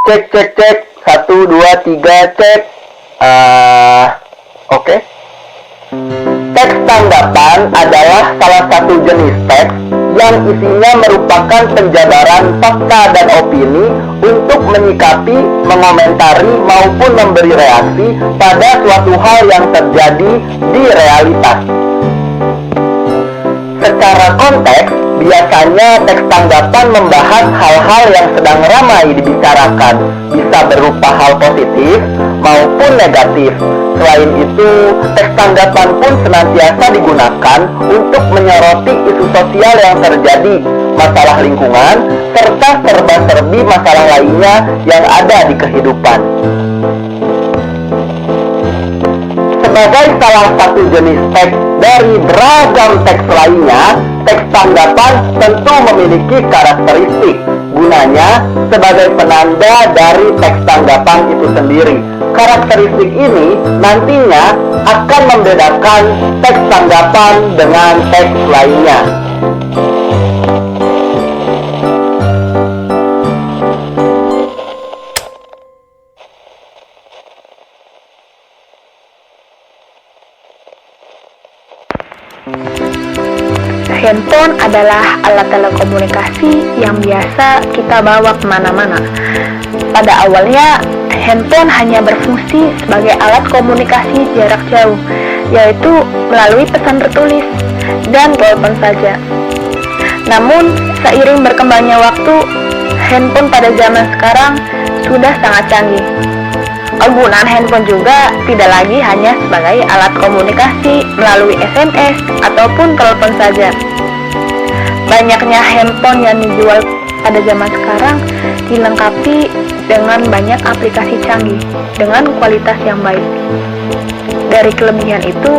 Cek, cek, cek. 1, 2, 3, cek. Oke. Teks tanggapan adalah salah satu jenis teks yang isinya merupakan penjabaran fakta dan opini untuk menyikapi, mengomentari, maupun memberi reaksi pada suatu hal yang terjadi di realitas. Secara konteks, biasanya teks tanggapan membahas hal-hal yang sedang ramai dibicarakan, bisa berupa hal positif maupun negatif. Selain itu, teks tanggapan pun senantiasa digunakan untuk menyoroti isu sosial yang terjadi, masalah lingkungan, serta serba-serbi masalah lainnya yang ada di kehidupan. Sebagai salah satu jenis teks dari beragam teks lainnya, teks tanggapan tentu memiliki karakteristik. Gunanya sebagai penanda dari teks tanggapan itu sendiri. Karakteristik ini nantinya akan membedakan teks tanggapan dengan teks lainnya. Handphone adalah alat telekomunikasi yang biasa kita bawa kemana-mana. Pada awalnya, handphone hanya berfungsi sebagai alat komunikasi jarak jauh, yaitu melalui pesan tertulis dan telepon saja. Namun, seiring berkembangnya waktu, handphone pada zaman sekarang sudah sangat canggih. Penggunaan handphone juga tidak lagi hanya sebagai alat komunikasi melalui SMS ataupun telepon saja. Banyaknya handphone yang dijual pada zaman sekarang dilengkapi dengan banyak aplikasi canggih dengan kualitas yang baik. Dari kelebihan itu,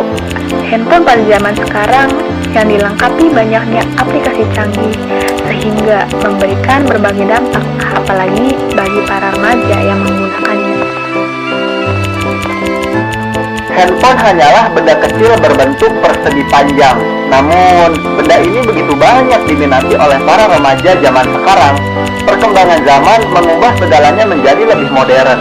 handphone pada zaman sekarang yang dilengkapi banyaknya aplikasi canggih sehingga memberikan berbagai dampak, apalagi bagi para remaja yang menggunakannya. Handphone hanyalah benda kecil berbentuk persegi panjang. Namun, benda ini begitu banyak diminati oleh para remaja zaman sekarang. Perkembangan zaman mengubah segalanya menjadi lebih modern.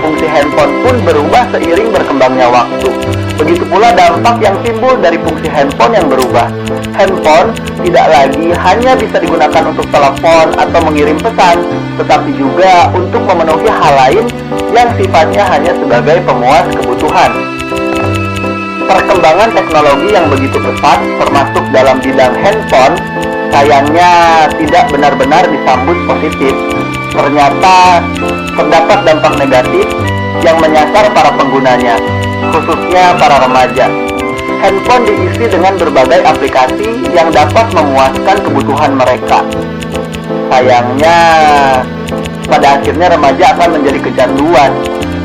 Fungsi handphone pun berubah seiring berkembangnya waktu. Begitu pula dampak yang timbul dari fungsi handphone yang berubah. Handphone tidak lagi hanya bisa digunakan untuk telepon atau mengirim pesan, tetapi juga untuk memenuhi hal lain yang sifatnya hanya sebagai pemuas kebutuhan. Perkembangan teknologi yang begitu pesat, termasuk dalam bidang handphone, sayangnya tidak benar-benar disambut positif. Ternyata terdapat dampak negatif yang menyasar para penggunanya, khususnya para remaja. Handphone diisi dengan berbagai aplikasi yang dapat memuaskan kebutuhan mereka. Sayangnya, pada akhirnya remaja akan menjadi kecanduan,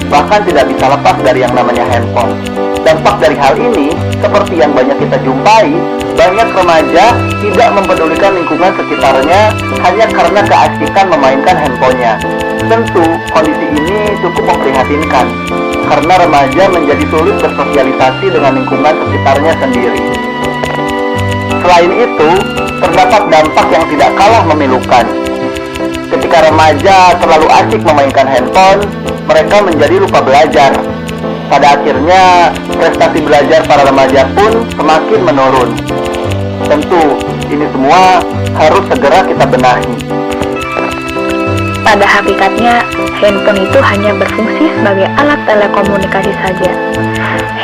bahkan tidak bisa lepas dari yang namanya handphone. Dampak dari hal ini, seperti yang banyak kita jumpai, banyak remaja tidak mempedulikan lingkungan sekitarnya hanya karena keasikan memainkan handphonenya. Tentu, kondisi ini cukup memprihatinkan, karena remaja menjadi sulit bersosialisasi dengan lingkungan sekitarnya sendiri. Selain itu, terdapat dampak yang tidak kalah memilukan. Ketika remaja terlalu asik memainkan handphone, mereka menjadi lupa belajar. Pada akhirnya, prestasi belajar para remaja pun semakin menurun. Tentu, ini semua harus segera kita benahi. Pada hakikatnya, handphone itu hanya berfungsi sebagai alat telekomunikasi saja.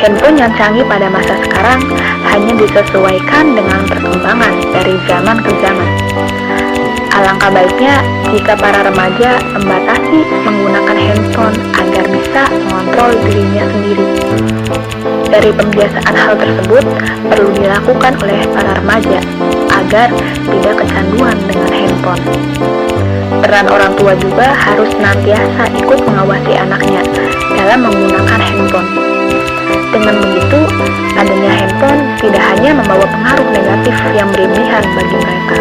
Handphone yang canggih pada masa sekarang hanya disesuaikan dengan perkembangan dari zaman ke zaman. Alangkah baiknya jika para remaja membatasi menggunakan handphone agar bisa mengontrol dirinya sendiri. Dari pembiasaan hal tersebut perlu dilakukan oleh para remaja agar tidak kecanduan dengan handphone. Peran orang tua juga harus senantiasa ikut mengawasi anaknya dalam menggunakan handphone. Dengan begitu, adanya handphone tidak hanya membawa pengaruh negatif yang berlebihan bagi mereka,